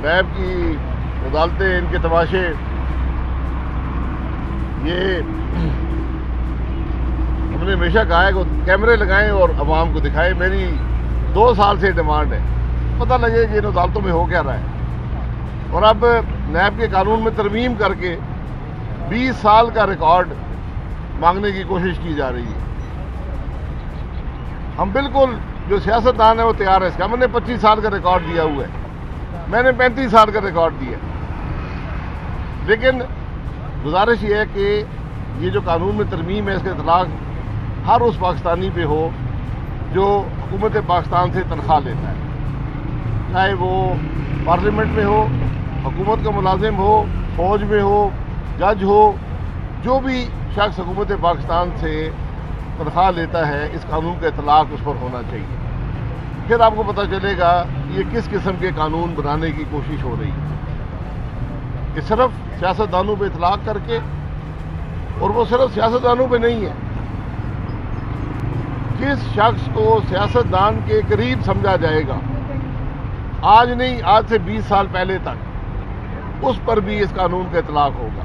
NAB کی عدالتیں، ان کے تماشے، یہ ہم نے ہمیشہ کہا ہے کہ کیمرے لگائیں اور عوام کو دکھائیں۔ میری 2 سال سے ڈیمانڈ ہے، پتہ لگے کہ ان عدالتوں میں ہو کیا رہا ہے۔ اور اب نیب کے قانون میں ترمیم کر کے 20 سال کا ریکارڈ مانگنے کی کوشش کی جا رہی ہے۔ ہم بالکل جو سیاستدان ہے وہ تیار ہے اس کا۔ ہم نے 25 سال کا ریکارڈ دیا ہوا ہے، میں نے 35 سال کا ریکارڈ دیا، لیکن گزارش یہ ہے کہ یہ جو قانون میں ترمیم ہے اس کا اطلاق ہر اس پاکستانی پہ ہو جو حکومت پاکستان سے تنخواہ لیتا ہے، چاہے وہ پارلیمنٹ میں ہو، حکومت کا ملازم ہو، فوج میں ہو، جج ہو، جو بھی شخص حکومت پاکستان سے تنخواہ لیتا ہے، اس قانون کا اطلاق اس پر ہونا چاہیے۔ پھر آپ کو پتہ چلے گا یہ کس قسم کے قانون بنانے کی کوشش ہو رہی ہے کہ صرف سیاستدانوں پہ اطلاق کر کے، اور وہ صرف سیاستدانوں پہ نہیں ہے، کس شخص کو سیاستدان کے قریب سمجھا جائے گا، آج نہیں، آج سے 20 سال پہلے تک، اس پر بھی اس قانون کا اطلاق ہوگا۔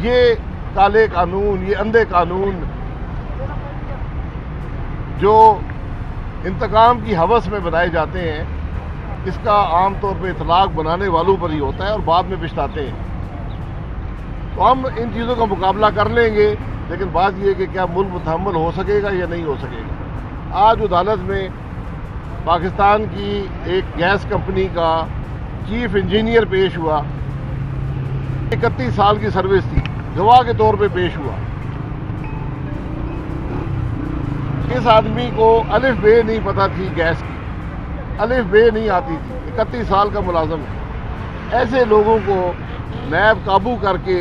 یہ کالے قانون، یہ اندھے قانون جو انتقام کی ہوس میں بنائے جاتے ہیں، اس کا عام طور پہ اطلاق بنانے والوں پر ہی ہوتا ہے اور بعد میں پچھتاتے ہیں۔ تو ہم ان چیزوں کا مقابلہ کر لیں گے، لیکن بات یہ ہے کہ کیا ملک متحمل ہو سکے گا یا نہیں ہو سکے گا۔ آج عدالت میں پاکستان کی ایک گیس کمپنی کا چیف انجینئر پیش ہوا، 31 سال کی سروس تھی، گواہ کے طور پہ پیش ہوا۔ اس آدمی کو الف بے نہیں پتہ تھی گیس کی، الف بے نہیں آتی تھی، 31 سال کا ملازم ہے۔ ایسے لوگوں کو نیب قابو کر کے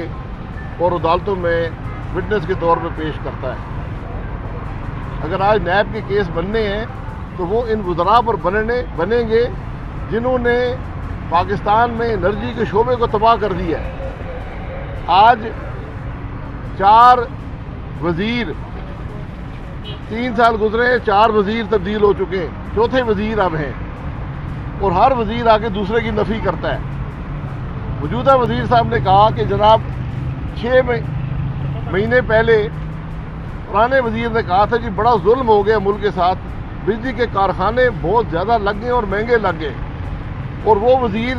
اور عدالتوں میں وٹنس کے طور پہ پیش کرتا ہے۔ اگر آج نیب کے کیس بننے ہیں تو وہ ان وزراء پر بنیں گے جنہوں نے پاکستان میں انرجی کے شعبے کو تباہ کر دیا ہے۔ آج 4 وزیر، 3 سال گزرے، 4 وزیر تبدیل ہو چکے ہیں، 4تھے وزیر اب ہیں، اور ہر وزیر آگے دوسرے کی نفی کرتا ہے۔ موجودہ وزیر صاحب نے کہا کہ جناب 6 مہینے پہلے پرانے وزیر نے کہا تھا کہ بڑا ظلم ہو گیا ملک کے ساتھ، بجلی کے کارخانے بہت زیادہ لگ گئے اور مہنگے لگ گئے، اور وہ وزیر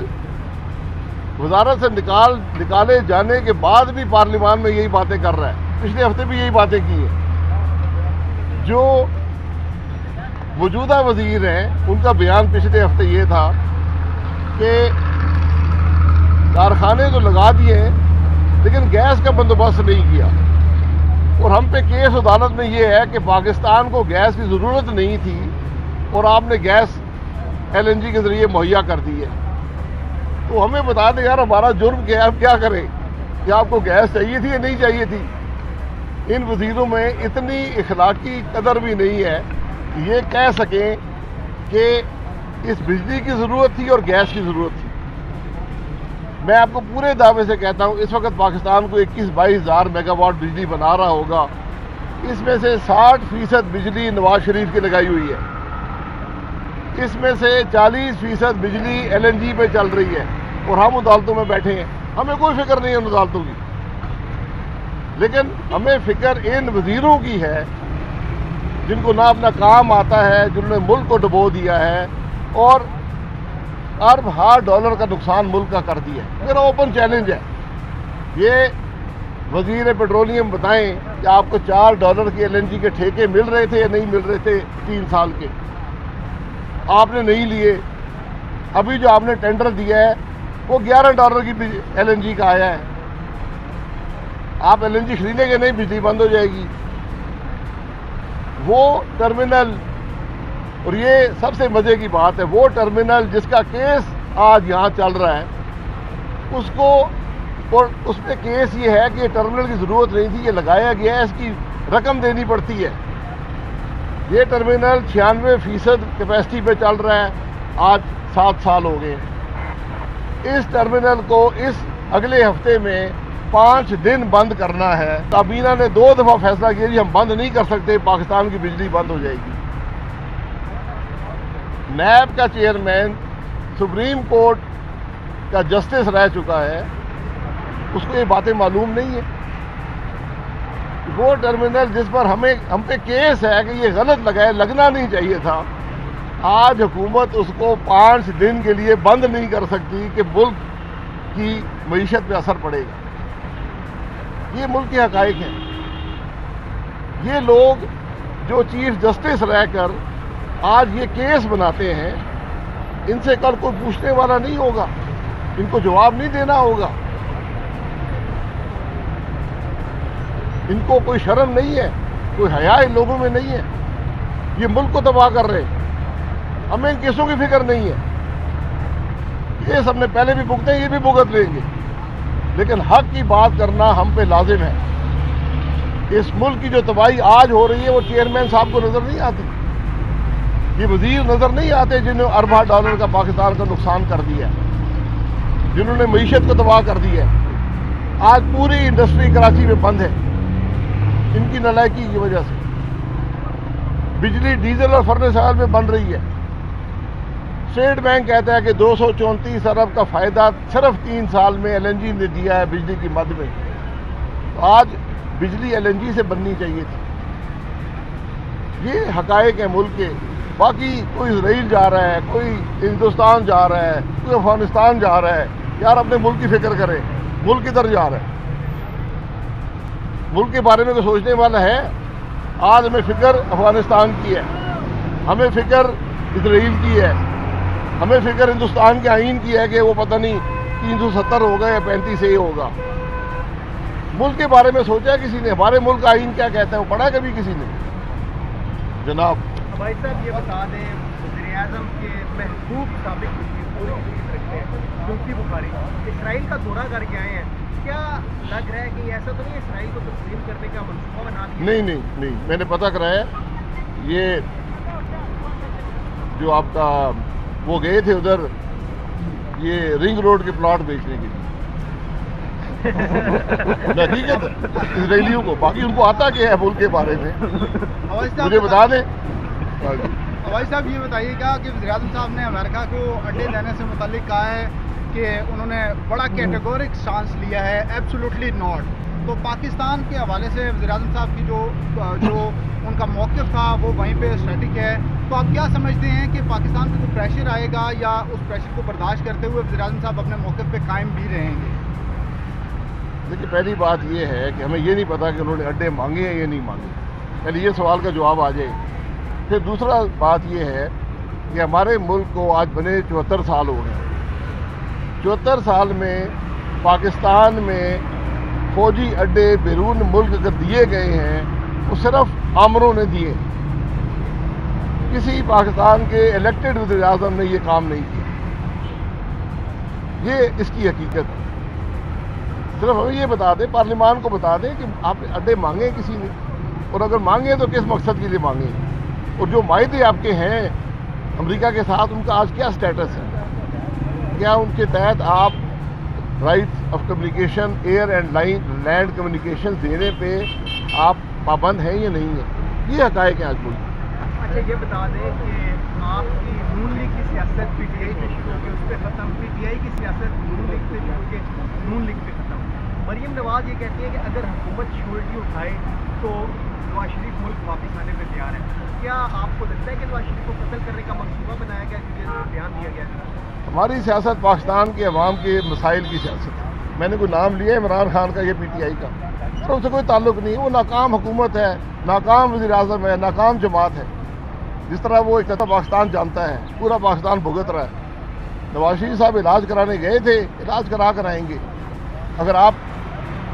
وزارت سے نکالے جانے کے بعد بھی پارلیمان میں یہی باتیں کر رہا ہے۔ پچھلے ہفتے بھی یہی باتیں کی ہیں۔ جو موجودہ وزیر ہیں ان کا بیان پچھلے ہفتے یہ تھا کہ کارخانے تو لگا دیے ہیں لیکن گیس کا بندوبست نہیں کیا، اور ہم پہ کیس عدالت میں یہ ہے کہ پاکستان کو گیس کی ضرورت نہیں تھی اور آپ نے گیس LNG کے ذریعے مہیا کر دی ہے۔ تو ہمیں بتا دیں یار ہمارا جرم کیا ہے، ہم کیا کریں کہ آپ کو گیس چاہیے تھی یا نہیں چاہیے تھی؟ ان وزیروں میں اتنی اخلاقی قدر بھی نہیں ہے کہ یہ کہہ سکیں کہ اس بجلی کی ضرورت تھی اور گیس کی ضرورت تھی۔ میں آپ کو پورے دعوے سے کہتا ہوں اس وقت پاکستان کو 21-22 ہزار میگا واٹ بجلی بنا رہا ہوگا، اس میں سے 60% بجلی نواز شریف کی لگائی ہوئی ہے، اس میں سے 40% بجلی LNG پہ چل رہی ہے، اور ہم عدالتوں میں بیٹھے ہیں، ہمیں کوئی فکر نہیں ہے ان عدالتوں کی، لیکن ہمیں فکر ان وزیروں کی ہے جن کو نہ اپنا کام آتا ہے، جنہوں نے ملک کو ڈبو دیا ہے اور $1,000 کا نقصان ملک کا کر دیا ہے۔ میرا اوپن چیلنج ہے، یہ وزیر پیٹرولیم بتائیں کہ آپ کو $4 کی LNG کے ٹھیکے مل رہے تھے یا نہیں مل رہے تھے 3 سال کے؟ آپ نے نہیں لیے۔ ابھی جو آپ نے ٹینڈر دیا ہے وہ $11 کی LNG کا آیا ہے، آپ LNG خریدیں گے نہیں، بجلی بند ہو جائے گی۔ وہ ٹرمینل، اور یہ سب سے مزے کی بات ہے، وہ ٹرمینل جس کا کیس آج یہاں چل رہا ہے اس کو، اور اس پہ کیس یہ ہے کہ یہ ٹرمینل کی ضرورت نہیں تھی، یہ لگایا گیا ہے، اس کی رقم دینی پڑتی ہے۔ یہ ٹرمینل 96% کیپیسٹی پہ چل رہا ہے، آج 7 سال ہو گئے۔ اس ٹرمینل کو اس اگلے ہفتے میں 5 دن بند کرنا ہے۔ کابینہ نے 2 دفعہ فیصلہ کیا کہ ہم بند نہیں کر سکتے، پاکستان کی بجلی بند ہو جائے گی۔ نیب کا چیئرمین سپریم کورٹ کا جسٹس رہ چکا ہے اس کو یہ باتیں معلوم نہیں ہیں. وہ ٹرمینل جس پر ہم پہ کیس ہے کہ یہ غلط لگا ہے, لگنا نہیں چاہیے تھا, آج حکومت اس کو 5 دن کے لیے بند نہیں کر سکتی کہ ملک کی معیشت پہ اثر پڑے گا. یہ ملک کے حقائق ہیں. یہ لوگ جو چیف جسٹس رہ کر آج یہ کیس بناتے ہیں, ان سے کل کوئی پوچھنے والا نہیں ہوگا, ان کو جواب نہیں دینا ہوگا. ان کو کوئی شرم نہیں ہے, کوئی حیا ان لوگوں میں نہیں ہے. یہ ملک کو تباہ کر رہے ہیں. ہمیں ان کیسوں کی فکر نہیں ہے. یہ سب نے پہلے بھی بھگتے ہیں, یہ بھی بھگت لیں گے, لیکن حق کی بات کرنا ہم پہ لازم ہے. اس ملک کی جو تباہی آج ہو رہی ہے وہ چیئرمین صاحب کو نظر نہیں آتی, یہ وزیر نظر نہیں آتے جنہوں نے اربوں ڈالر کا پاکستان کا نقصان کر دیا ہے, جنہوں نے معیشت کو تباہ کر دی ہے. آج پوری انڈسٹری کراچی میں بند ہے ان کی نالائکی کی وجہ سے. بجلی ڈیزل اور فرنس آئل میں بن رہی ہے. اسٹیٹ بینک کہتا ہے کہ 234 ارب کا فائدہ صرف 3 سال میں ایل این جی نے دیا ہے بجلی کی مد میں. تو آج بجلی ایل این جی سے بننی چاہیے تھی. یہ حقائق ہیں ملک کے. باقی کوئی اسرائیل جا رہا ہے, کوئی ہندوستان جا رہا ہے, کوئی افغانستان جا رہا ہے. یار اپنے ملک کی فکر کرے. ملک کدھر جا رہا ہے؟ ملک کے بارے میں کوئی سوچنے والا ہے؟ آج ہمیں فکر افغانستان کی ہے, ہمیں فکر اسرائیل کی ہے, ہمیں فکر ہندوستان کے آئین کی ہے کہ وہ پتہ نہیں 370 ہوگا یا 35 سے ہی ہوگا. ملک کے بارے میں سوچا کسی نے؟ ہمارے ملک کا آئین کیا کہتا ہے وہ پڑھا کبھی کسی نے؟ جناب بھائی صاحب یہ بتا دیں, وزیر اعظم کے محبوب سابق وزیر رکھتے ہیں مفتی بخاری اسرائیل کا دورہ کر کے آئے ہیں. کیا لگ رہا ہے کہ ایسا تو نہیں اسرائیل کو تسلیم کرنے کا منصوبہ بنا دیا؟ نہیں, میں نے پتہ کرایا. یہ جو آپ کا وہ گئے تھے ادھر یہ رنگ روڈ کے پلاٹ بیچنے کے لیے. حقیقت اسرائیلیوں کو, باقی ان کو آتا کیا ہے ملک کے بارے میں مجھے بتا دیں. بھائی صاحب یہ بتائیے گا کہ وزیر اعظم صاحب نے امریکہ کو اڈے دینے سے متعلق کہا ہے کہ انہوں نے بڑا کیٹیگورک سٹانس لیا ہے, ایبسولوٹلی ناٹ. تو پاکستان کے حوالے سے وزیر اعظم صاحب کی جو ان کا موقف تھا وہ وہیں پہ اسٹیٹک ہے. تو آپ کیا سمجھتے ہیں کہ پاکستان پہ کوئی پریشر آئے گا یا اس پریشر کو برداشت کرتے ہوئے وزیر اعظم صاحب اپنے موقف پہ قائم بھی رہیں گے؟ دیکھیے پہلی بات یہ ہے کہ ہمیں یہ نہیں پتا کہ انہوں نے اڈے مانگے ہیں یا نہیں مانگے. پہلے یہ سوال کا جواب آ جائے. پھر دوسرا بات یہ ہے کہ ہمارے ملک کو آج بنے 74 سال ہو گئے. 74 سال میں پاکستان میں فوجی اڈے بیرون ملک اگر دیے گئے ہیں وہ صرف آمروں نے دیے. کسی پاکستان کے الیکٹڈ وزیر اعظم نے یہ کام نہیں کیا. یہ اس کی حقیقت ہے. صرف ہمیں یہ بتا دیں, پارلیمان کو بتا دیں کہ آپ نے اڈے مانگے کسی نے, اور اگر مانگے تو کس مقصد کے لیے مانگے, اور جو معاہدے آپ کے ہیں امریکہ کے ساتھ ان کا آج کیا سٹیٹس ہے. کیا ان کے تحت آپ right of communication air and land communication دینے پہ آپ پابند ہیں یا نہیں ہیں؟ یہ حقائق ہیں آج ملک. اچھا یہ بتا دیں کہ آپ کی نون لیگ کی سیاست پی ٹی آئی سے شروع ہو کے اس پہ ختم, پی ٹی آئی کی سیاست نون لیگ سے شروع ہو کے نون لیگ پہ ختم. مریم نواز یہ کہتی ہے کہ اگر حکومت شیورٹی اٹھائے تو نواز شریف ملک واپس آنے پہ تیار ہے. کیا آپ کو لگتا ہے کہ نواز شریف کو قتل کرنے کا منصوبہ بنایا گیا کیونکہ بیان دیا گیا ہے؟ ہماری سیاست پاکستان کے عوام کے مسائل کی سیاست ہے. میں نے کوئی نام لیا ہے عمران خان کا یا پی ٹی آئی کا, اور ان سے کوئی تعلق نہیں. وہ ناکام حکومت ہے, ناکام وزیر اعظم ہے, ناکام جماعت ہے. جس طرح وہ ایک پاکستان جانتا ہے, پورا پاکستان بھگت رہا ہے. نواز شریف صاحب علاج کرانے گئے تھے, علاج کرا کر آئیں گے. اگر آپ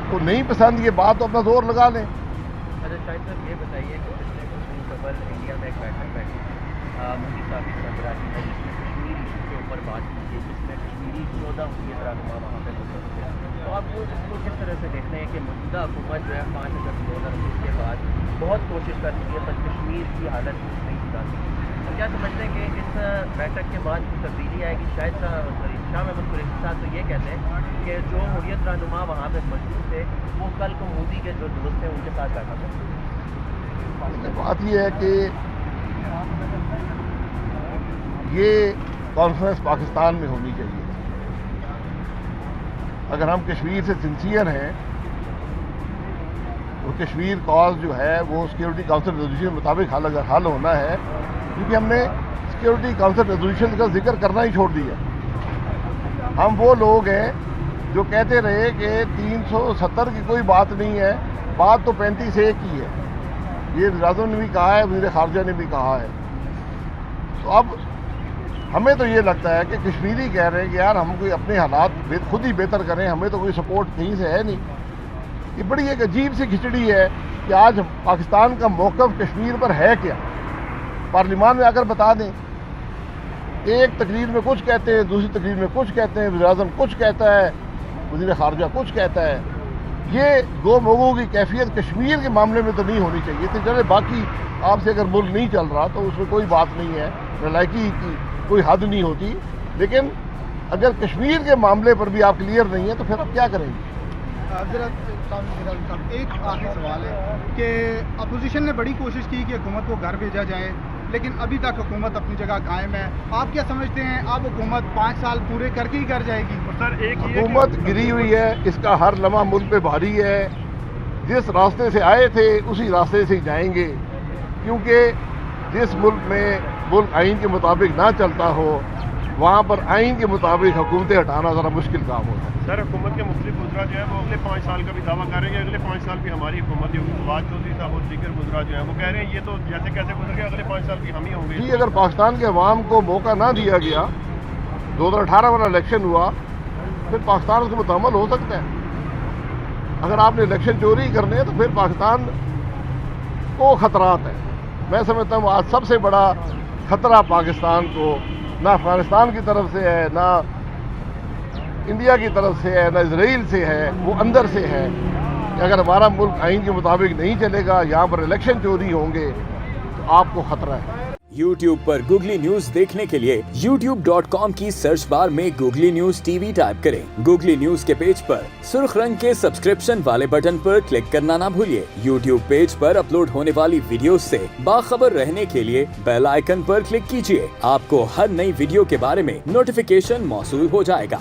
کو نہیں پسند یہ بات تو اپنا زور لگا لیں. اچھا شاہد صاحب یہ بتائیے کہ پچھلے کچھ دن قبل انڈیا میں ایک بیٹھک بیٹھی مودی صاحب کی سربراہی میں جس میں کشمیر ایشو کے اوپر بات کی گئی, جس میں کشمیری 14 حریت رہنما وہاں پہ موجود تھے. تو آپ اس کو کس طرح سے دیکھتے ہیں کہ موجودہ حکومت جو ہے 5 اگست 2019 کے بعد بہت کوشش کر رہی ہے پر کشمیر کی حالت نہیں سدھار سکی. ہم کیا سمجھتے ہیں کہ اس بیٹھک کے بعد جو تبدیلی آئے گی؟ شاید شاہ محمود قریشی صاحب تو یہ کہتے ہیں کہ جو حریت رہنما وہاں پہ موجود تھے وہ کل کو مودی کے جو دوست ہیں ان کے ساتھ بیٹھا کرتے. بات یہ ہے کہ یہ کانفرنس پاکستان میں ہونی چاہیے. اگر ہم کشمیر سے سنسیئر ہیں تو کشمیر کاز جو ہے وہ سیکورٹی کاؤنسل ریزولوشن کے مطابق حل ہونا ہے، کیونکہ ہم نے سیکورٹی کاؤنسل ریزولوشن کا ذکر کرنا ہی چھوڑ دیا۔ ہم وہ لوگ ہیں جو کہتے رہے کہ 370 کی کوئی بات نہیں ہے، بات تو 35A کی ہے، یہ وزیر اعظم نے بھی کہا ہے، وزیر خارجہ نے بھی کہا ہے۔ تو اب ہمیں تو یہ لگتا ہے کہ کشمیری کہہ رہے ہیں کہ یار ہم کوئی اپنے حالات خود ہی بہتر کریں، ہمیں تو کوئی سپورٹ کہیں سے ہے نہیں۔ یہ بڑی ایک عجیب سی کھچڑی ہے کہ آج پاکستان کا موقف کشمیر پر ہے کیا، پارلیمان میں آ کر بتا دیں۔ ایک تقریر میں کچھ کہتے ہیں، دوسری تقریر میں کچھ کہتے ہیں، وزیر اعظم کچھ کہتا ہے، وزیر خارجہ کچھ کہتا ہے۔ یہ دو موگوں کی کیفیت کشمیر کے معاملے میں تو نہیں ہونی چاہیے تھی۔ چلے باقی آپ سے اگر ملک نہیں چل رہا تو اس میں کوئی بات نہیں ہے، نالائکی کی کوئی حد نہیں ہوتی، لیکن اگر کشمیر کے معاملے پر بھی آپ کلیئر نہیں ہیں تو پھر آپ کیا کریں گے؟ ایک آخری سوال ہے کہ اپوزیشن نے بڑی کوشش کی کہ حکومت کو گھر بھیجا جائے، لیکن ابھی تک حکومت اپنی جگہ قائم ہے۔ آپ کیا سمجھتے ہیں اب حکومت 5 سال پورے کر کے ہی گھر جائے گی؟ حکومت گری ہوئی ہے، اس کا ہر لمحہ ملک پہ بھاری ہے۔ جس راستے سے آئے تھے اسی راستے سے جائیں گے، کیونکہ جس ملک میں ملک آئین کے مطابق نہ چلتا ہو وہاں پر آئین کے مطابق حکومتیں ہٹانا ذرا مشکل کام ہوتا ہے۔ سر، حکومت کے مختلف وزراء جو ہیں وہ اگلے 5 سال کا بھی دعویٰ کر رہے ہیں کہ اگلے 5 سال بھی ہماری حکومت ہوگی۔ فواد چودھری صاحب اور دیگر وزراء جو ہیں وہ کہہ رہے ہیں یہ تو جیسے کیسے گزر گیا، اگلے 5 سال بھی ہم ہی ہوں گے۔ جی، اگر پاکستان کے عوام کو موقع نہ دیا گیا، 2018 والا الیکشن ہوا، پھر پاکستان اس کو متحمل ہو سکتا ہے۔ اگر آپ نے الیکشن چوری کرنے ہیں تو پھر پاکستان کو خطرات ہیں۔ میں سمجھتا ہوں آج سب سے بڑا خطرہ پاکستان کو نہ افغانستان کی طرف سے ہے، نہ انڈیا کی طرف سے ہے، نہ اسرائیل سے ہے، وہ اندر سے ہے کہ اگر ہمارا ملک آئین کے مطابق نہیں چلے گا، یہاں پر الیکشن چوری ہوں گے تو آپ کو خطرہ ہے۔ YouTube پر گوگلی نیوز دیکھنے کے لیے youtube.com کی سرچ بار میں گوگلی نیوز TV ٹائپ کریں۔ گوگلی نیوز کے پیج پر سرخ رنگ کے سبسکرپشن والے بٹن پر کلک کرنا نہ بھولیے۔ YouTube پیج پر اپلوڈ ہونے والی ویڈیوز سے باخبر رہنے کے لیے بیل آئیکن پر کلک کیجیے۔ آپ کو ہر نئی ویڈیو کے بارے میں نوٹیفیکیشن موصول ہو جائے گا۔